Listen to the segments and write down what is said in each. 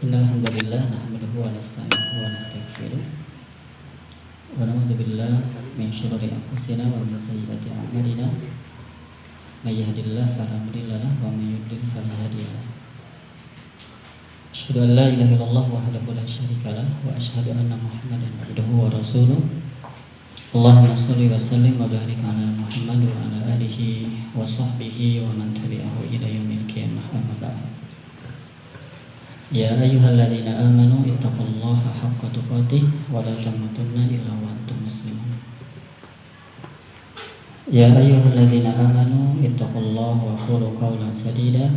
Innal hamdalillah nahmaduhu wa nasta'inuhu wa nastaghfiruh wa na'udzu billahi min syururi anfusina wa min sayyiati a'malina may yahdihillahu fala mudilla lahu wa may yudlil fala hadiya lahu. Asyhadu an la ilaha illallah wahdahu la syarika lahu wa asyhadu anna Muhammadan abduhu wa rasuluh. Allahumma shalli wa sallim wa barik ala Muhammad wa ala alihi wa sahbihi wa man tabi'ahu ila yaumil qiyamah. Amma ba'd. Ya ayyuhalladzina amanu ittaqullaha haqqa tuqatih wa la tamutunna illa wa antum muslimun. Ya ayyuhalladzina amanu ittaqullaha wa qulu qawlan sadida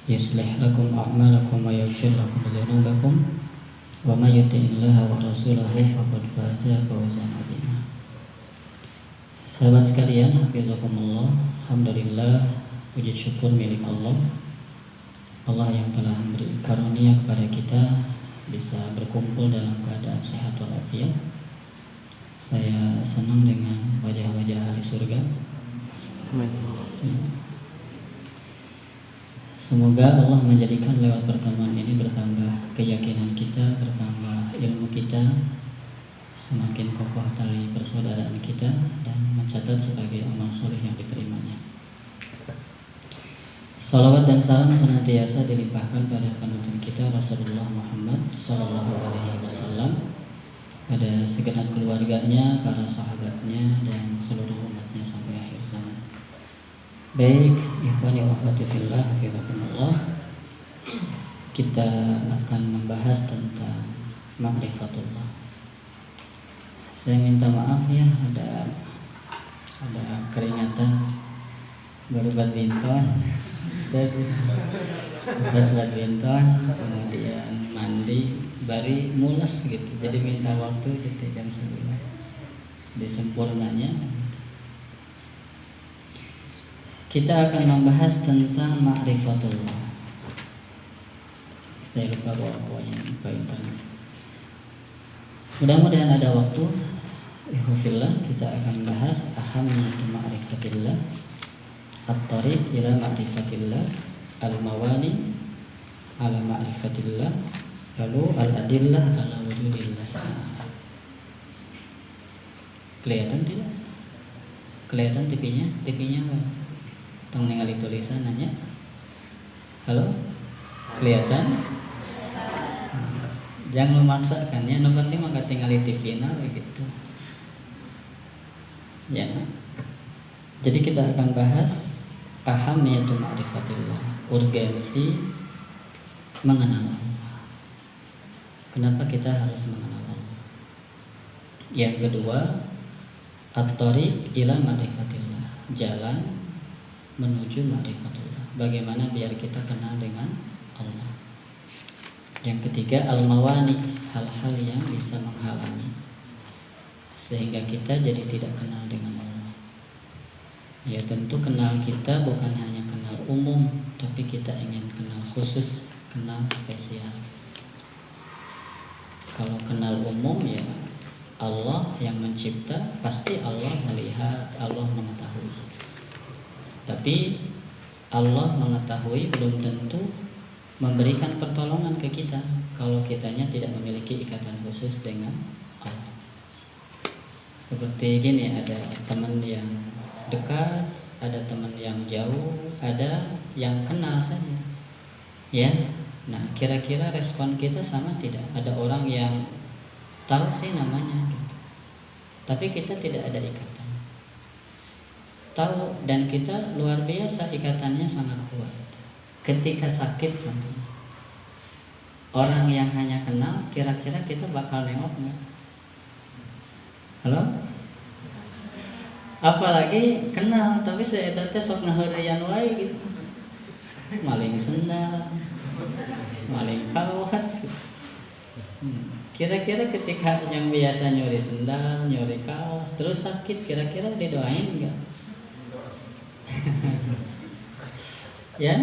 yuslih lakum a'malakum wa yaghfir lakum dhunubakum wa may yuti'illaha wa rasulahu faqad faza fawzan 'azima. Sahabat sekalian, hafizakumullah, alhamdulillah, puji syukur milik Allah yang telah memberi karunia kepada kita bisa berkumpul dalam keadaan sehat walafiat. Saya senang dengan wajah-wajah ahli surga. Semoga Allah menjadikan lewat pertemuan ini bertambah keyakinan kita, bertambah ilmu kita, semakin kokoh tali persaudaraan kita, dan mencatat sebagai amal soleh yang diterimanya. Salawat dan salam senantiasa dilimpahkan pada panutan kita Rasulullah Muhammad Sallallahu Alaihi Wasallam, pada segenap keluarganya, para sahabatnya, dan seluruh umatnya sampai akhir zaman. Baik, ikhwani wa akhwati fillah, hafizakumullah, kita akan membahas tentang ma'rifatullah. Saya minta maaf ya, ada keringatan baru badminton, terus badminton, kemudian mandi, bari mules gitu, jadi minta waktu gitu jam 9 disempurnanya. Kita akan membahas tentang ma'rifatullah. Saya lupa bawa pointer. Mudah-mudahan ada waktu. Ihwafillah, kita akan bahas ahamiyatu ma'rifatillah, at-tariq ila ma'rifatillah, al-mawani ala ma'rifatillah, lalu al-adillah ala wujudillah ta'ala. Kelihatan tidak? Kelihatan TV-nya? TV-nya apa? Tong ningali tulisan nanya. Halo? Kelihatan? Jangan memaksakan ya, nopati maka tinggal di TV begitu. Ya. Jadi kita akan bahas ahamiyatu ma'rifatillah, urgensi mengenal Allah. Kenapa kita harus mengenal Allah? Yang kedua, at-tariq ila ma'rifatillah, jalan menuju ma'rifatullah. Bagaimana biar kita kenal dengan Allah. Yang ketiga, al-mawani, hal-hal yang bisa menghalangi sehingga kita jadi tidak kenal dengan Allah. Ya tentu kenal kita bukan hanya kenal umum, tapi kita ingin kenal khusus, kenal spesial. Kalau kenal umum ya Allah yang mencipta, pasti Allah melihat, Allah mengetahui. Tapi Allah mengetahui belum tentu memberikan pertolongan ke kita kalau kitanya tidak memiliki ikatan khusus dengan Allah. Seperti gini, ada teman yang dekat, ada teman yang jauh, ada yang kenal saja. Ya, nah kira-kira respon kita sama tidak? Ada orang yang tahu sih namanya gitu, tapi kita tidak ada ikatan. Tahu dan kita luar biasa, ikatannya sangat kuat. Ketika sakit contohnya, orang yang hanya kenal, kira-kira kita bakal nengok nggak? Halo? Apalagi kenal, tapi saya tete sok ngaheureyan wae gitu. Maling sendal, maling kaos gitu. Kira-kira ketika yang biasa nyuri sendal, nyuri kaos, terus sakit, kira-kira didoain enggak? Ya.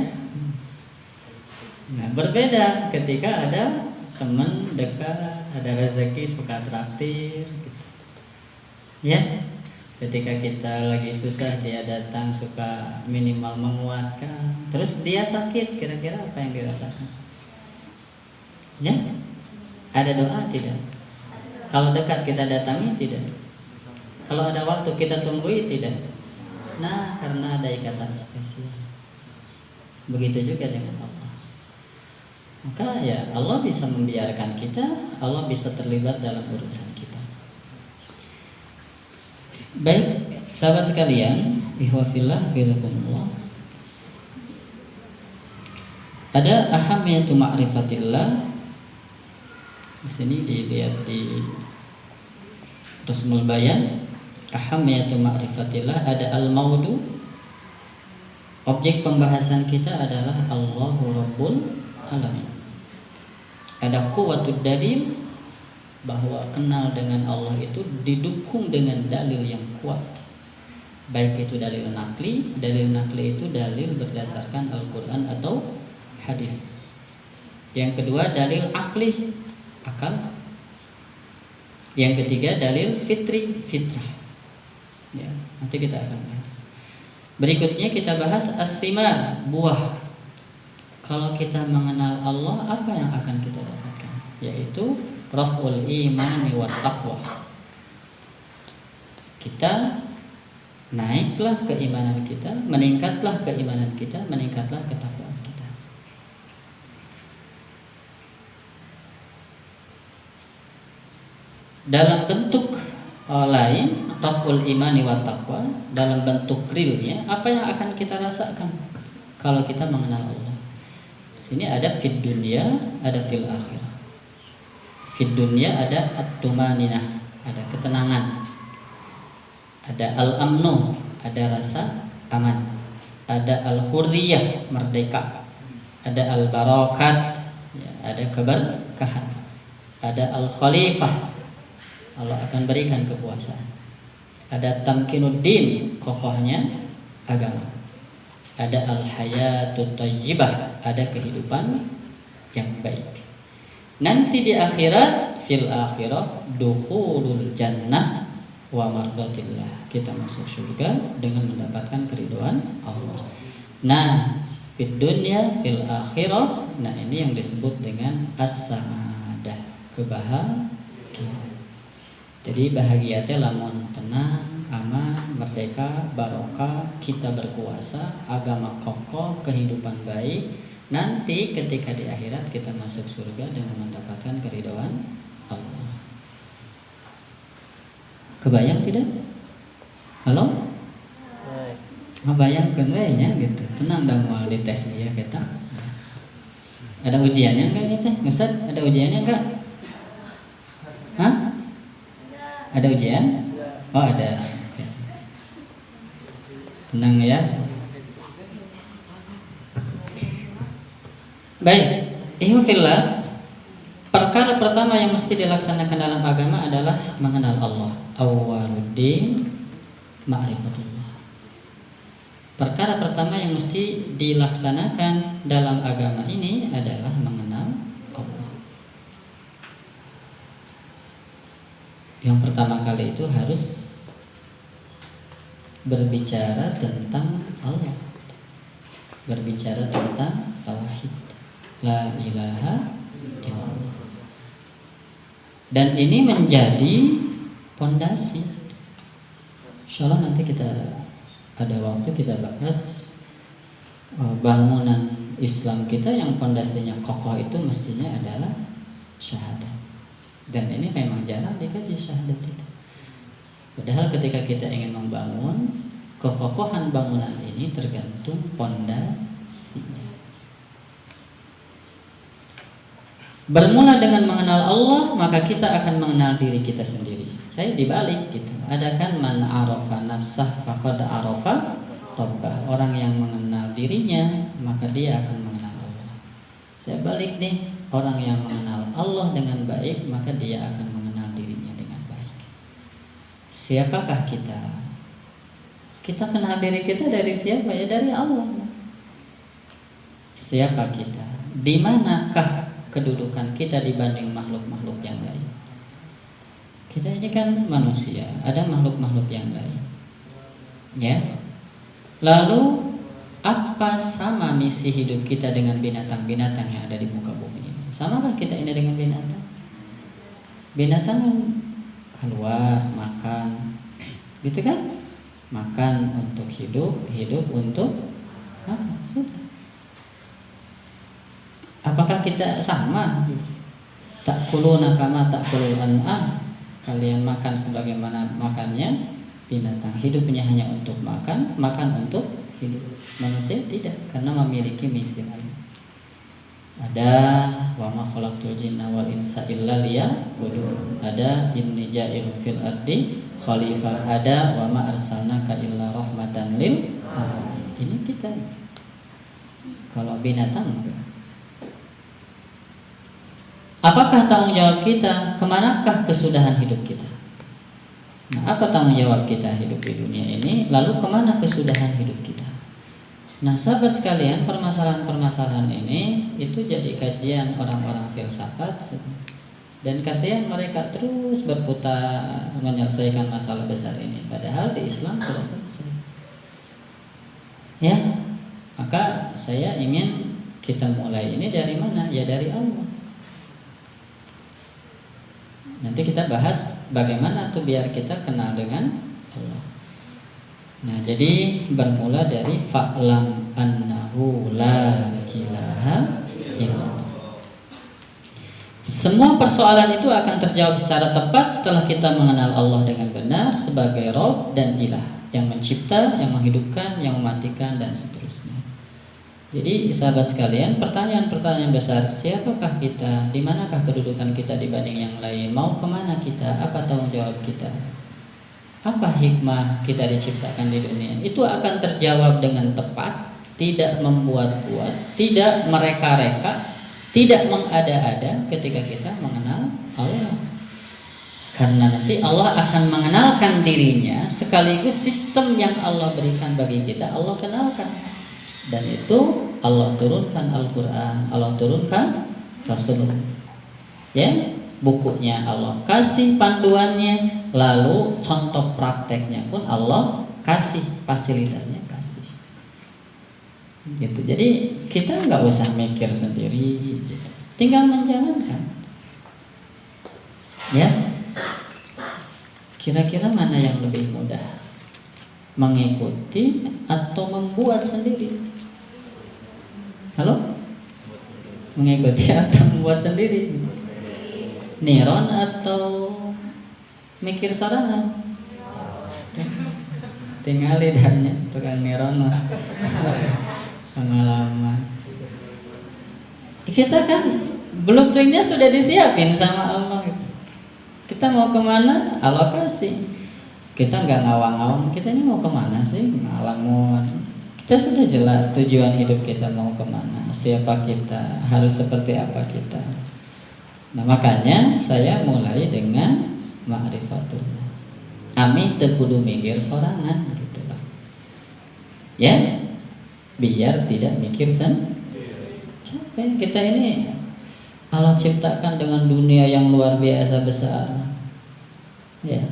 Nah, berbeda ketika ada teman dekat, ada rezeki suka traktir gitu. Ya. Ketika kita lagi susah dia datang suka minimal menguatkan. Terus dia sakit, kira-kira apa yang dirasakan? Ya, ada doa tidak? Kalau dekat kita datangi tidak? Kalau ada waktu kita tunggui tidak? Nah, karena ada ikatan spesial. Begitu juga dengan Allah. Maka ya Allah bisa membiarkan kita, Allah bisa terlibat dalam urusan kita. Baik, sahabat sekalian, ihwafillah filakumullah. Ada ahamiyatu ma'rifatillah. Di sini dilihat di Rusmul Bayan, ahamiyatu ma'rifatillah, ada al-maudu. Objek pembahasan kita adalah Allahu Rabbul Alamin. Ada quwwatud dalil, bahwa kenal dengan Allah itu didukung dengan dalil yang kuat. Baik itu dalil nakli. Dalil nakli itu dalil berdasarkan Al-Quran atau hadis. Yang kedua dalil akli, akal. Yang ketiga dalil fitri, fitrah. Ya, nanti kita akan bahas. Berikutnya kita bahas as-thimar, buah. Kalau kita mengenal Allah, apa yang akan kita dapatkan? Yaitu raf'ul imani wa taqwa. Kita naiklah keimanan kita, meningkatlah keimanan kita, meningkatlah ketakwaan kita. Dalam bentuk lain, raf'ul imani wa taqwa, dalam bentuk realnya, apa yang akan kita rasakan kalau kita mengenal Allah? Di sini ada fid dunya, ada fil akhirah. Fid dunya ada at-tumaninah, ada ketenangan. Ada al-amnu, ada rasa aman. Ada al-hurriyah, merdeka. Ada al-barakat, ya, ada keberkahan. Ada al-khalifah, Allah akan berikan kekuasaan. Ada tamkinuddin, kokohnya agama. Ada al-hayatut thayyibah, ada kehidupan yang baik. Nanti di akhirat, fil akhirah, dukhulul jannah wa mardatillah, kita masuk surga dengan mendapatkan keridhaan Allah. Nah, fid dunya fil akhirah, nah ini yang disebut dengan as-sa'adah, kebahagiaan. Jadi bahagia teh lamun tenang, aman, merdeka, barokah, kita berkuasa, agama kokoh, kehidupan baik. Nanti ketika di akhirat kita masuk surga dengan mendapatkan keridhaan Allah. Kebayang tidak? Halo? Ngebayangkeun we nya gitu. Tenang dah moal dites ya kita. Ada ujiannya enggak ini teh? Ustaz, ada ujiannya enggak? Hah? Ada ujian? Oh, ada. Tenang ya. Baik, ihfillah. Perkara pertama yang mesti dilaksanakan dalam agama adalah mengenal Allah. Awwaluddin ma'rifatullah. Perkara pertama yang mesti dilaksanakan dalam agama ini adalah mengenal Allah. Yang pertama kali itu harus berbicara tentang Allah. Berbicara tentang tauhid. La ilaha illallah. Dan ini menjadi pondasi. Insyaallah nanti kita ada waktu kita bahas bangunan Islam kita yang pondasinya kokoh itu mestinya adalah syahadat. Dan ini memang jarang dikaji syahadat itu. Padahal ketika kita ingin membangun, kekokohan bangunan ini tergantung pondasinya. Bermula dengan mengenal Allah, maka kita akan mengenal diri kita sendiri. Saya dibalik gitu. Ada kan man arafa nafsah faqad arafa rabbah. Orang yang mengenal dirinya, maka dia akan mengenal Allah. Saya balik nih, orang yang mengenal Allah dengan baik, maka dia akan mengenal dirinya dengan baik. Siapakah kita? Kita kenal diri kita dari siapa? Ya dari Allah. Siapa kita? Di manakah kedudukan kita dibanding makhluk-makhluk yang lain? Kita ini kan manusia, ada makhluk-makhluk yang lain. Ya. Lalu Apa sama misi hidup kita dengan binatang-binatang yang ada di muka bumi ini? Samakah kita ini dengan binatang? Binatang keluar makan, gitu kan? Makan untuk hidup, hidup untuk makan. Sudah. Apakah kita sama? Ta'kuluna kama ta'kulul an'am. Kalian makan sebagaimana makannya binatang. Hidupnya hanya untuk makan, makan untuk hidup. Manusia tidak, karena memiliki misi lain. Ada wa ma khalaqtul jinna wal insa illa liya'budun. Ada inni ja'ilun fil ardi khalifah. Ada wa ma arsalnaka illa rahmatan lil alamin. Ini kita. Kalau binatang enggak. Apakah tanggung jawab kita? Kemanakah kesudahan hidup kita? Nah, apa tanggung jawab kita hidup di dunia ini? Lalu kemana kesudahan hidup kita? Nah, sahabat sekalian, permasalahan-permasalahan ini itu jadi kajian orang-orang filsafat. Dan kasihan mereka terus berputar menyelesaikan masalah besar ini. Padahal di Islam sudah selesai. Ya, maka saya ingin kita mulai ini dari mana? Ya dari Allah. Nanti kita bahas bagaimana tuh biar kita kenal dengan Allah. Nah, jadi bermula dari fa'lam annahu la ilaha illallah. Semua persoalan itu akan terjawab secara tepat setelah kita mengenal Allah dengan benar sebagai Rabb dan Ilah, yang mencipta, yang menghidupkan, yang mematikan, dan seterusnya. Jadi sahabat sekalian, pertanyaan-pertanyaan besar, siapakah kita, di manakah kedudukan kita dibanding yang lain, mau kemana kita, apa tanggung jawab kita, apa hikmah kita diciptakan di dunia, itu akan terjawab dengan tepat, tidak membuat-buat, tidak mereka-reka, tidak mengada-ada ketika kita mengenal Allah. Karena nanti Allah akan mengenalkan dirinya sekaligus sistem yang Allah berikan bagi kita, Allah kenalkan. Dan itu Allah turunkan Al-Quran, Allah turunkan Rasulullah. Ya, bukunya Allah kasih panduannya, lalu contoh prakteknya pun Allah kasih, fasilitasnya kasih. Gitu. Jadi kita nggak usah mikir sendiri, gitu. Tinggal menjalankan. Ya, kira-kira mana yang lebih mudah? Mengikuti atau membuat sendiri? Halo? Mengikuti atau membuat sendiri? Niron atau mikir sorangan? Tinggali dahnya tukang niron pengalaman. Kita kan blueprintnya sudah disiapin sama Allah gitu. Kita mau kemana? Allah kasih. Kita nggak ngawang-ngawang, kita ini mau kemana sih? Ngalamun. Kita sudah jelas tujuan hidup kita mau kemana, siapa kita, harus seperti apa kita. Nah, makanya saya mulai dengan ma'rifatullah. Ami teu kudu mikir sorangan gitu loh. Ya, biar tidak mikir capek. Kita ini Allah ciptakan dengan dunia yang luar biasa besar. Ya,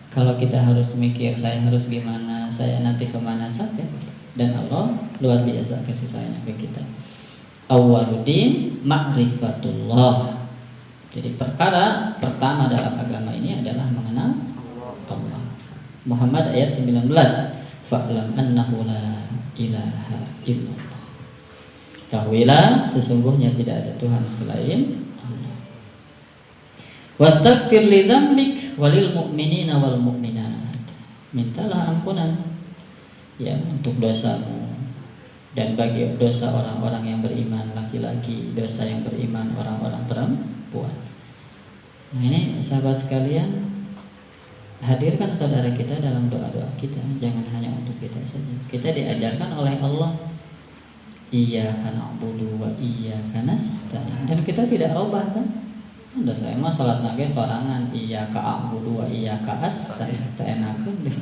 kalau kita harus mikir saya harus gimana, saya nanti kemana, capek. Dan Allah luar biasa kasih sayang bagi kita. Awwaluddin ma'rifatullah. Jadi perkara pertama dalam agama ini adalah mengenal Allah. Muhammad ayat 19. Fa'lam annahu la ilaha illallah. Ketahuilah sesungguhnya tidak ada Tuhan selain Allah. Wastaghfir li dzambik walil mu'minina wal mu'minat. Mintalah ampunan ya untuk dosamu dan bagi dosa orang-orang yang beriman laki-laki, dosa yang beriman orang-orang perempuan. Nah, ini sahabat sekalian, hadirkan saudara kita dalam doa-doa kita, jangan hanya untuk kita saja. Kita diajarkan oleh Allah iyyaka na'budu wa iyyaka nasta'in, dan kita tidak ubah kan? Udah saya mah salat nage sorangan iyyaka a'budu wa iyyaka asta'in, teu enakeun deh.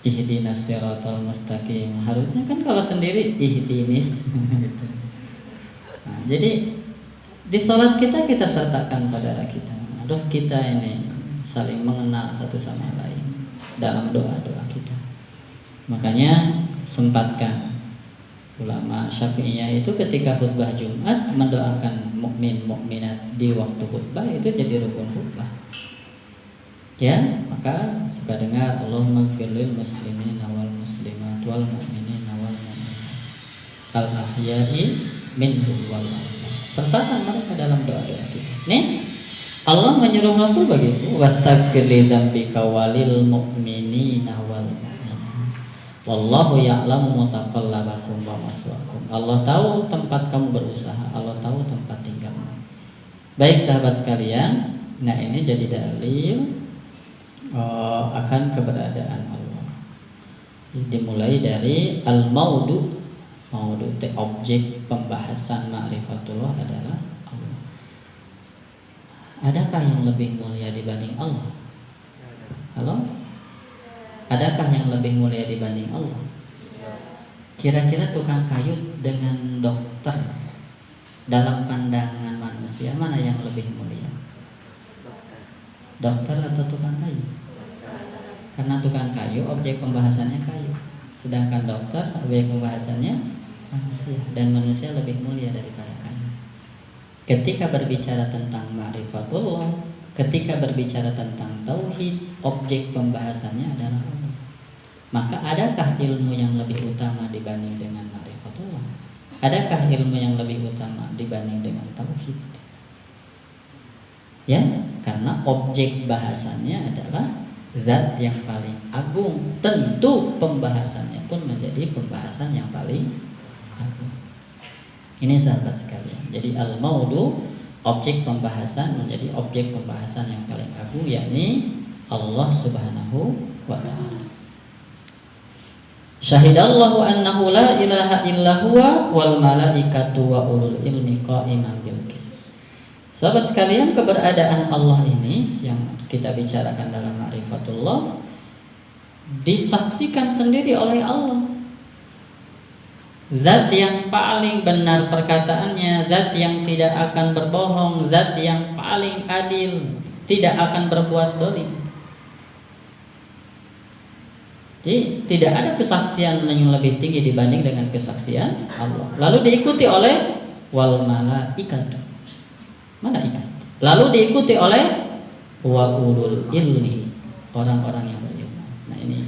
Ihdinas siratal mustaqim. Harusnya kan kalau sendiri ihdinis gitu. Nah, jadi di salat kita sertakan saudara kita. Aduh, kita ini saling mengenal satu sama lain dalam doa-doa kita. Makanya sempatkan. Ulama Syafi'iyah itu ketika khutbah Jumat mendoakan mukmin mukminat di waktu khutbah itu jadi rukun khutbah. Ya, maka suka dengar Allahumma firlil muslimin wal muslimat wal mu'minin wal mu'minat al ahya'i minhum wal amwat. Sertakan mereka dalam doa-doa kita. Nih, Allah menyuruh Rasul begitu, wastaghfir li dzambika walil mu'minina wal mu'minat. Wallahu ya'lamu mutaqallabakum wa maswaakum. Allah tahu tempat kamu berusaha, Allah tahu tempat tinggalmu. Baik sahabat sekalian, nah ini jadi dalil akan keberadaan Allah. Dimulai dari al-maudu. Maudu te objek pembahasan ma'rifatullah adalah Allah. Adakah yang lebih mulia dibanding Allah? Halo? Adakah yang lebih mulia dibanding Allah? Kira-kira tukang kayu dengan dokter dalam pandangan manusia mana yang lebih mulia? Dokter atau tukang kayu? Karena tukang kayu objek pembahasannya kayu, sedangkan dokter objek pembahasannya manusia, dan manusia lebih mulia daripada kayu. Ketika berbicara tentang ma'rifatullah, ketika berbicara tentang tauhid, objek pembahasannya adalah Allah. Maka adakah ilmu yang lebih utama dibanding dengan ma'rifatullah? Adakah ilmu yang lebih utama dibanding dengan tauhid? Ya, karena objek bahasannya adalah zat yang paling agung, tentu pembahasannya pun menjadi pembahasan yang paling agung. Ini sahabat sekalian. Jadi al-maudu, objek pembahasan menjadi objek pembahasan yang paling agung, yakni Allah Subhanahu wa ta'ala. Syahidallahu annahu la ilaha illa huwa wal malaikatu wa ulul ilmi qa'iman bil qist. Sahabat sekalian, keberadaan Allah ini yang kita bicarakan dalam ma'rifatullah disaksikan sendiri oleh Allah. Zat yang paling benar perkataannya, zat yang tidak akan berbohong, zat yang paling adil, tidak akan berbuat dolim. Jadi tidak ada kesaksian yang lebih tinggi dibanding dengan kesaksian Allah. Lalu diikuti oleh wal malaikatu, malaikat. Lalu diikuti oleh wa ulul ilmi, orang-orang yang berilmu. Nah, ini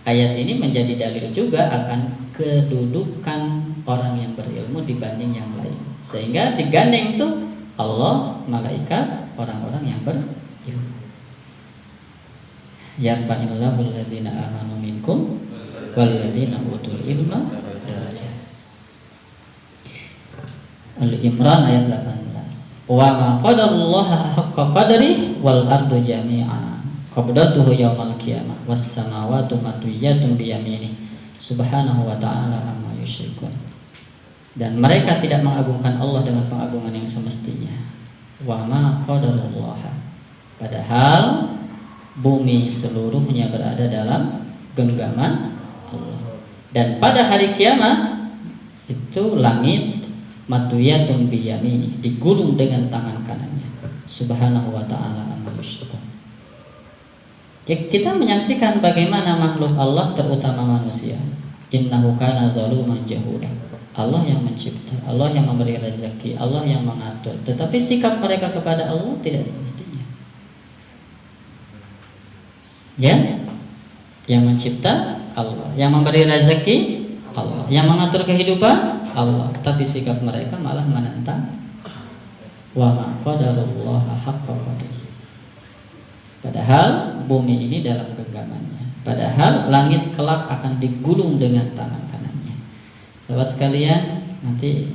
ayat ini menjadi dalil juga akan kedudukan orang yang berilmu dibanding yang lain. Sehingga digandeng tuh Allah, malaikat, orang-orang yang berilmu. Yarfa'illahu alladhina amanu minkum walladzina utul ilma darajat. Al-Imran ayat 18. Wa ma qadarullaha haqqa qadri wal ardu jami'a qabdatuhu yaumal qiyamah was samawati matwiyatun bi yaminihi subhanahu wa ta'ala amma yusyrikun. Dan mereka tidak mengagungkan Allah dengan pengagungan yang semestinya. Wa ma qadarullaha, padahal bumi seluruhnya berada dalam genggaman Allah. Dan pada hari kiamat itu langit matwiyatun bi yamini, digulung dengan tangan kanannya. Subhanahu wa ta'ala amma yusyrikun. Jadi kita menyaksikan bagaimana makhluk Allah, terutama manusia, innahu kana zaluman jahuda. Allah yang mencipta, Allah yang memberi rezeki, Allah yang mengatur, tetapi sikap mereka kepada Allah tidak semestinya. Ya, yang mencipta Allah, yang memberi rezeki Allah, yang mengatur kehidupan Allah, tapi sikap mereka malah menentang. Wa ma qadarullaha haqqa qadrihi. Padahal bumi ini dalam genggamannya, padahal langit kelak akan digulung dengan tangan kanannya. Sahabat sekalian, nanti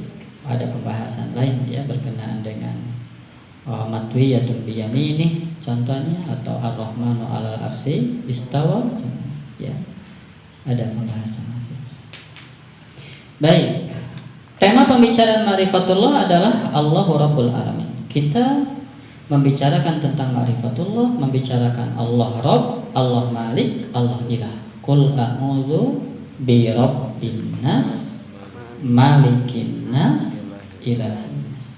ada pembahasan lain ya berkenaan dengan matwiyatun bi yaminih contohnya, atau ar-rahmanu 'alal arsy istawa, ya. Ada pembahasan khusus. Baik. Tema pembicaraan ma'rifatullah adalah Allahu Rabbul Alamin. Kita membicarakan tentang ma'rifatullah, membicarakan Allah Rabb, Allah Malik, Allah Ilah. Qul a'udzu bi rabbin nas, malikin nas, ilahin nas.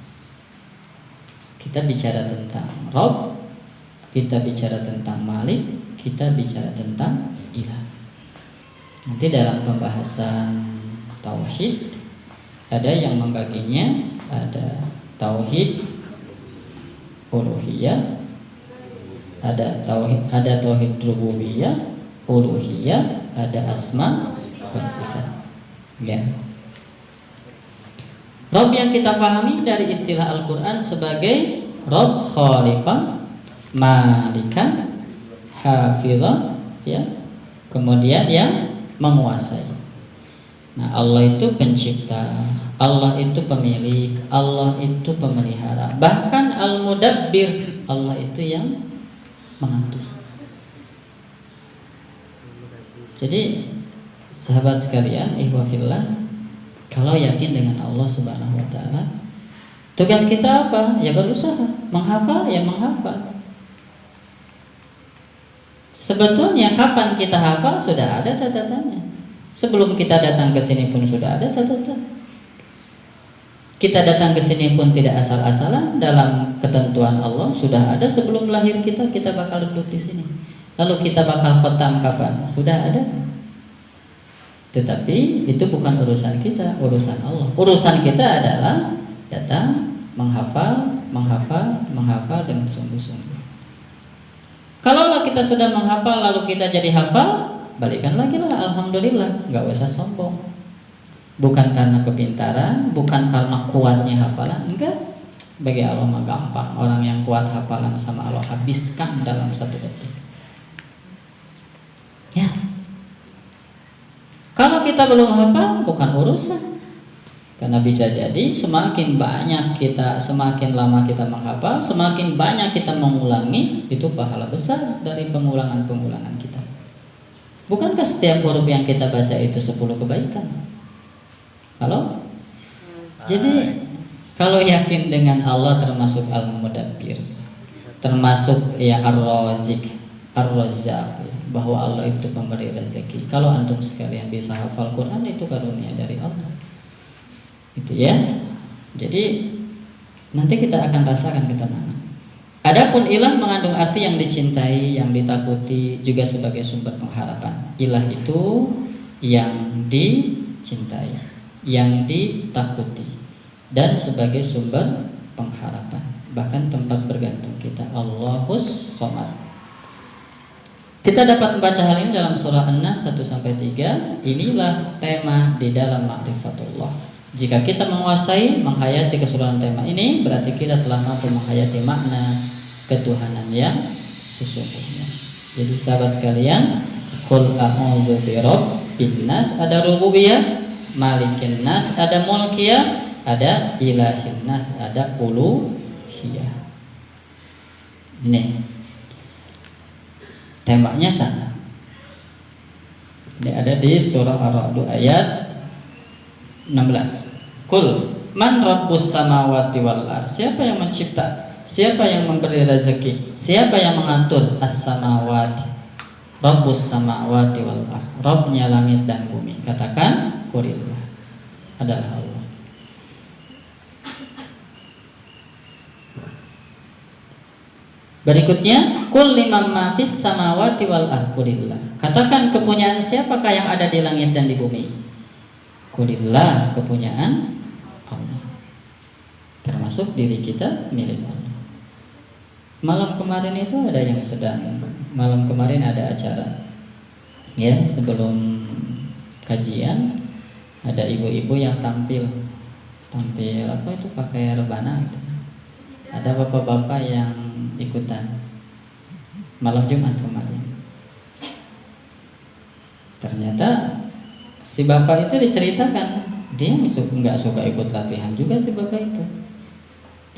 Kita bicara tentang Rabb, kita bicara tentang Malik, kita bicara tentang Ilah. Nanti dalam pembahasan tauhid ada yang membaginya, ada tauhid uluhiyah, ada tauhid rububiyah, uluhiyah, ada asma wa sifat. Ya. Rabb yang kita pahami dari istilah Al-Qur'an sebagai Rabb khaliqan, malikan, hafizan, ya. Kemudian yang menguasai. Nah, Allah itu pencipta, Allah itu pemilik, Allah itu pemelihara. Bahkan Al-Mudabbir, Allah itu yang mengatur. Jadi sahabat sekalian, ikhwah fillah, kalau yakin dengan Allah Subhanahu wa taala, tugas kita apa? Ya berusaha, menghafal ya menghafal. Sebetulnya kapan kita hafal sudah ada catatannya. Sebelum kita datang ke sini pun sudah ada catatan. Kita datang ke sini pun tidak asal-asalan, dalam ketentuan Allah sudah ada sebelum lahir kita bakal duduk di sini. Lalu kita bakal khotam kapan? Sudah ada. Tetapi itu bukan urusan kita, urusan Allah. Urusan kita adalah datang, menghafal dengan sungguh-sungguh. Kalaulah kita sudah menghafal lalu kita jadi hafal, balikan lagi lah, alhamdulillah, nggak usah sombong. Bukan karena kepintaran, bukan karena kuatnya hafalan, enggak. Bagi Allah mah gampang. Orang yang kuat hafalan sama Allah habiskan dalam 1 detik. Ya. Kalau kita belum hafal, bukan urusan. Karena bisa jadi semakin lama kita menghafal, semakin banyak kita mengulangi, itu pahala besar dari pengulangan-pengulangan kita. Bukankah setiap huruf yang kita baca itu 10 kebaikan? Halo? Jadi kalau yakin dengan Allah termasuk Al-Mudabbir, termasuk ya Ar-Razik, Ar-Razzaq, bahwa Allah itu pemberi rezeki. Kalau antum sekalian bisa hafal Quran, itu karunia dari Allah. Itu ya. Jadi nanti kita akan rasakan ketenangan. Adapun ilah mengandung arti yang dicintai, yang ditakuti, juga sebagai sumber pengharapan. Ilah itu yang dicintai, yang ditakuti, dan sebagai sumber pengharapan. Bahkan tempat bergantung kita, Allahus Somad. Kita dapat membaca hal ini dalam surah An-Nas 1-3. Inilah tema di dalam ma'rifatullah. Jika kita menguasai, menghayati keseluruhan tema ini, berarti kita telah mampu menghayati makna ketuhanan yang sesungguhnya. Jadi sahabat sekalian, qul a'udzu birabbin nas, ada rububiyah, malikin nas, ada mulkiyah, ada ilahin nas, ada uluhiyah. Ini temanya sana. Ini ada di surah Ar-Ra'd ayat 16. Qul man rabbus samawati wal ardh. Siapa yang mencipta? Siapa yang memberi rezeki? Siapa yang mengatur as-samawati? Rabbus samawati wal ardh. Rabbnya langit dan bumi. Katakan qulillah. Adalah Allah. Berikutnya, qul liman ma fis samawati wal ardh qulillah. Katakan kepunyaan siapakah yang ada di langit dan di bumi? Qulillah, kepunyaan Allah. Termasuk diri kita milik Allah. Malam kemarin itu ada yang malam kemarin ada acara. Ya, sebelum kajian ada ibu-ibu yang tampil apa itu, pakai rebana itu. Ada bapak-bapak yang ikutan malam Jumat kemarin. Ternyata si bapak itu diceritakan dia nggak suka ikut latihan juga si bapak itu,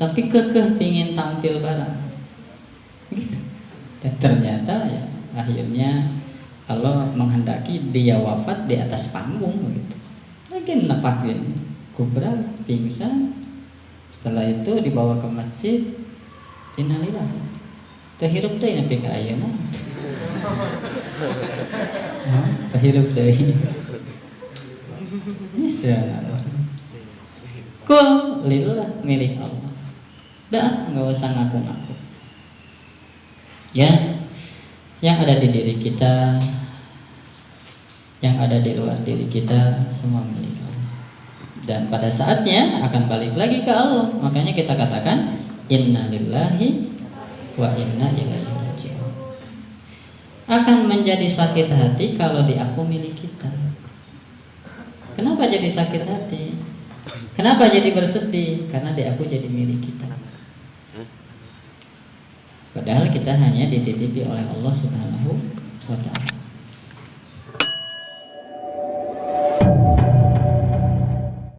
tapi kekeh pingin tampil bareng gitu. Dan ternyata ya akhirnya Allah menghendaki dia wafat di atas panggung begitu. Lagi nepakin kubra pingsan. Setelah itu dibawa ke masjid. Innalillah. Terhirup deui nepi ka ayeuna. Terhirup deui. Bisa. Qul lillah, milik Allah. Dah, enggak usah ngaku-ngaku. Ya. Yang ada di diri kita, Yang ada di luar diri kita semua milik Allah. Dan pada saatnya akan balik lagi ke Allah. Makanya kita katakan inna lillahi wa inna ilaihi raji'un. Akan menjadi sakit hati kalau diaku milik kita. Kenapa jadi sakit hati? Kenapa jadi bersedih? Karena diaku jadi milik kita. Padahal kita hanya dititipi oleh Allah Subhanahu wa ta'ala.